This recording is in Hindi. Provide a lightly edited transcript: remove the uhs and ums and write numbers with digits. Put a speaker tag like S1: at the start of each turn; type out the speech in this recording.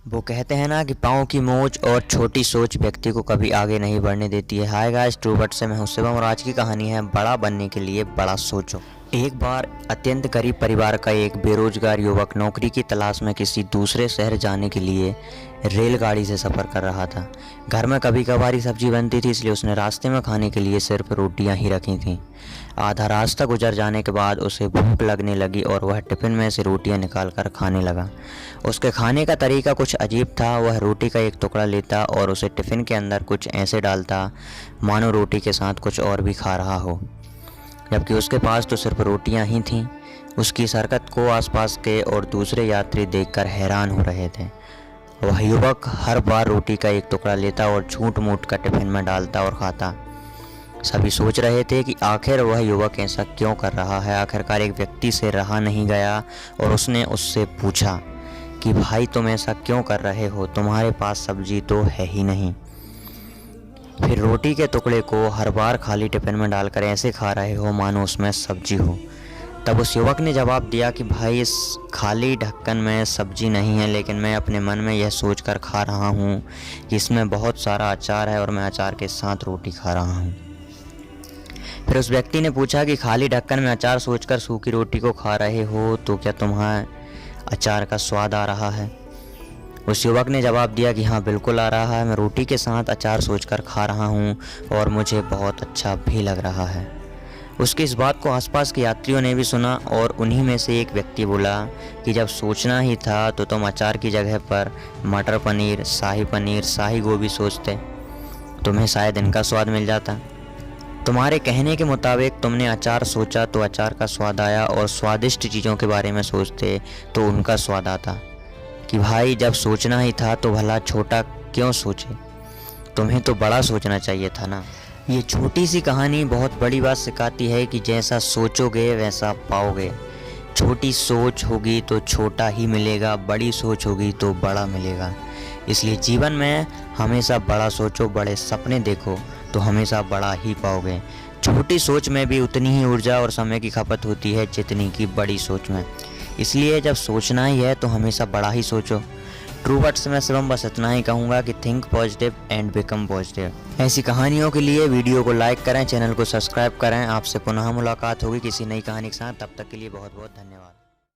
S1: वो कहते हैं ना कि पाँव की मोच और छोटी सोच व्यक्ति को कभी आगे नहीं बढ़ने देती है। हाय गाइस, ट्रू बट से मैं हूं शिवम और आज की कहानी है बड़ा बनने के लिए बड़ा सोचो। एक बार अत्यंत गरीब परिवार का एक बेरोजगार युवक नौकरी की तलाश में किसी दूसरे शहर जाने के लिए रेलगाड़ी से सफ़र कर रहा था। घर में कभी कभार सब्जी बनती थी, इसलिए उसने रास्ते में खाने के लिए सिर्फ रोटियां ही रखी थीं। आधा रास्ता गुजर जाने के बाद उसे भूख लगने लगी और वह टिफ़िन में से रोटियां निकाल कर खाने लगा। उसके खाने का तरीका कुछ अजीब था। वह रोटी का एक टुकड़ा लेता और उसे टिफ़िन के अंदर कुछ ऐसे डालता मानो रोटी के साथ कुछ और भी खा रहा हो, जबकि उसके पास तो सिर्फ रोटियां ही थीं। उसकी इस हरकत को आसपास के और दूसरे यात्री देखकर हैरान हो रहे थे। वह युवक हर बार रोटी का एक टुकड़ा लेता और झूठ मूठ कर टिफ़िन में डालता और खाता। सभी सोच रहे थे कि आखिर वह युवक ऐसा क्यों कर रहा है। आखिरकार एक व्यक्ति से रहा नहीं गया और उसने उससे पूछा कि भाई, तुम ऐसा क्यों कर रहे हो? तुम्हारे पास सब्जी तो है ही नहीं, फिर रोटी के टुकड़े को हर बार खाली टिफ़िन में डालकर ऐसे खा रहे हो मानो उसमें सब्जी हो। तब उस युवक ने जवाब दिया कि भाई, इस खाली ढक्कन में सब्जी नहीं है, लेकिन मैं अपने मन में यह सोचकर खा रहा हूँ कि इसमें बहुत सारा अचार है और मैं अचार के साथ रोटी खा रहा हूँ। फिर उस व्यक्ति ने पूछा कि खाली ढक्कन में अचार सोचकर सूखी रोटी को खा रहे हो, तो क्या तुम्हें अचार का स्वाद आ रहा है? उस युवक ने जवाब दिया कि हाँ, बिल्कुल आ रहा है। मैं रोटी के साथ अचार सोचकर खा रहा हूँ और मुझे बहुत अच्छा भी लग रहा है। उसकी इस बात को आसपास के यात्रियों ने भी सुना और उन्हीं में से एक व्यक्ति बोला कि जब सोचना ही था तो तुम अचार की जगह पर मटर पनीर, शाही गोभी सोचते, तुम्हें शायद इनका स्वाद मिल जाता। तुम्हारे कहने के मुताबिक तुमने अचार सोचा तो अचार का स्वाद आया, और स्वादिष्ट चीज़ों के बारे में सोचते तो उनका स्वाद आता। कि भाई, जब सोचना ही था तो भला छोटा क्यों सोचे? तुम्हें तो बड़ा सोचना चाहिए था ना। ये छोटी सी कहानी बहुत बड़ी बात सिखाती है कि जैसा सोचोगे वैसा पाओगे। छोटी सोच होगी तो छोटा ही मिलेगा, बड़ी सोच होगी तो बड़ा मिलेगा। इसलिए जीवन में हमेशा बड़ा सोचो, बड़े सपने देखो तो हमेशा बड़ा ही पाओगे। छोटी सोच में भी उतनी ही ऊर्जा और समय की खपत होती है जितनी की बड़ी सोच में। इसलिए जब सोचना ही है तो हमेशा बड़ा ही सोचो। ट्रू बट से मैं शिवम बस इतना ही कहूँगा कि think positive and become positive. ऐसी कहानियों के लिए वीडियो को लाइक करें, चैनल को सब्सक्राइब करें। आपसे पुनः मुलाकात होगी किसी नई कहानी के साथ। तब तक के लिए बहुत बहुत धन्यवाद।